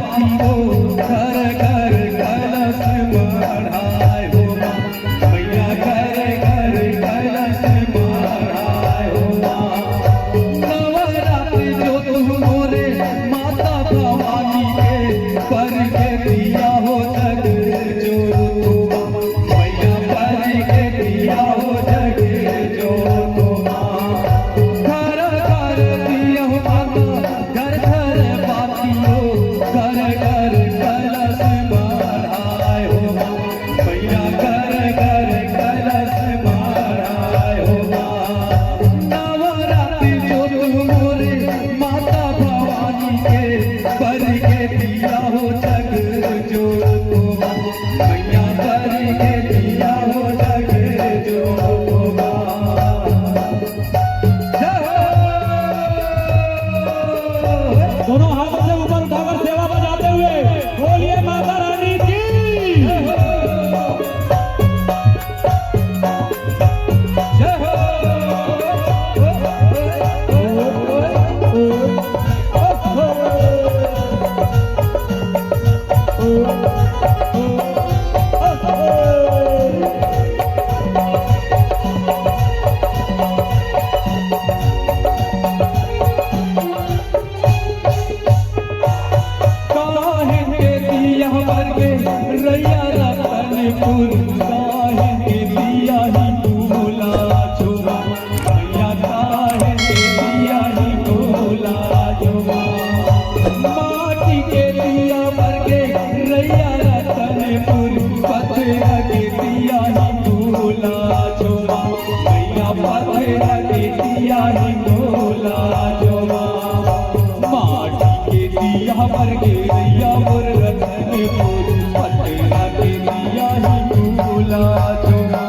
पाती हो घर घर कलश बढ़ाए हो माँ मैया घर घर कलश बढ़ाए हो माँ नवरात्रि जो तुम मोरे माता भवानी के पर के दिया हो जग जो मैया पर के दिया हो जग जो घर घर दिया हो माता घर घर पाती हो घर घर कलश बढ़ाए हो मैया घर घर कलश बढ़ाए हो नवरात्रि जो तुम मोरे माता भवानी के पर के दिया हो जग जो मैया पर के दिया हो जग जो दोनों हाथों से ऊपर उठाकर सेवा बजाते हुए बोलिए माता रानी की। जय हो काहे के दिया पर के रैया रतनपुर काहे के दिया ही भूला छुआ मैया काहे के दिया ही भूला छुआ माटी के दिया पर के रैया रतनपुर पत्थर के दिया ही भूला छुआ मैया पत्थर के दिया ही भूला छुआ माटी के दिया पर के रैया मोर रतनपुर पत्थर के दिया ही भूला छुआ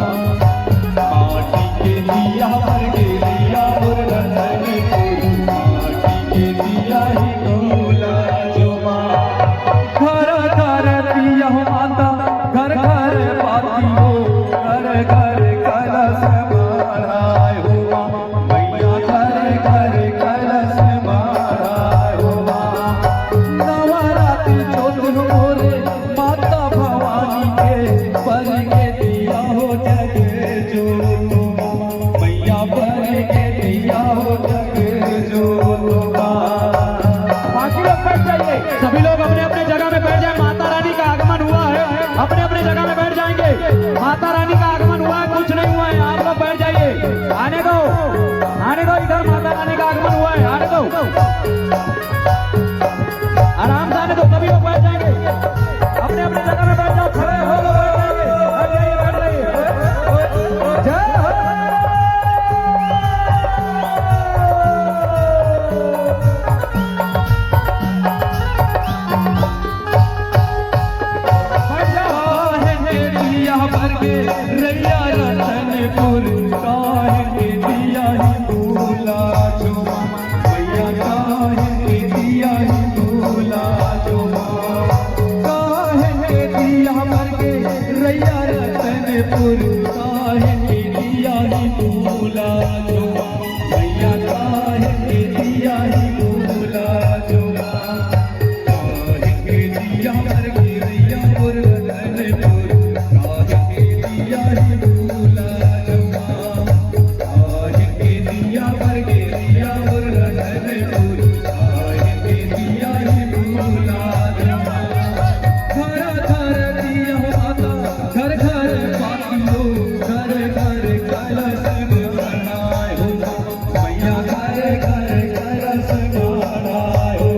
माटी के दिया पर के रैया मोर रतनपुर माटी के दिया ही भूला छुआ घर घर दिया हो माता घर घर पाती हो घर घर कलश बढ़ाए हो मैया घर घर कलश बढ़ाए हो नवरात्रि जो तुम मोरे माता भवानी के पर के दिया हो जग जो मैया पर के दिया हो जग जो बाकी लोग बैठ जाइए, सभी लोग अपने अपने जगह में बैठ जाए। माता रानी का आगमन हुआ है, अपने अपने जगह में बैठ जाएंगे। माता रानी का आगमन हुआ है, कुछ नहीं हुआ है, आप लोग बैठ जाइए। आने दो इधर माता रानी का आगमन हुआ है, आने दो, आराम से आने दो। सभी लोग बैठ जाएंगे, अपने अपने जगह में बैठ जाओ। खड़े हो लो, बैठ जाएंगे, बैठ जाइए, बैठ जाइए। जय हो। काहे के दिया पर के रैया रतनपुर काहे के दिया ही भूला छुआ मैया काहे के दिया ही भूला छुआ काहे के दिया पर के रैया रतनपुर काहे के दिया ही भूला छुआ मैया काहे के दिया ही भूला छुआ काहे के दिया पर के रैया मोर रतनपुर काहे के दिया ही भूला छुआ काहे के दिया पर के रैया मोर रतनपुर काहे के दिया ही भूला छुआ घर घर दिया हो माता घर घर पाती हो घर घर कलश बढ़ाए हो मैया घर घर कलश बढ़ाए हो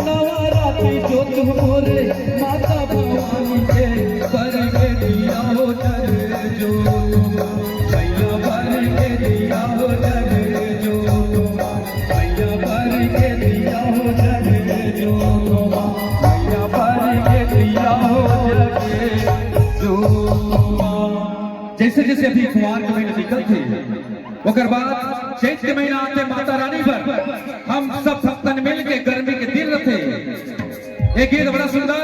नवरात्रि जो तुम मोरे माता भवानी के पर के दिया हो जग जो मैया पर के दिया हो जग जो मैया पर के दिया हो जग जो मैया पर के दिया हो जग जो जैसे जैसे अभी कुमार के महीने निकल थे ओकर बाद चैत के महीना आते माता रानी पर हम सब भक्तन मिल के गर्मी के दिन रहे एक गीत बड़ा सुंदर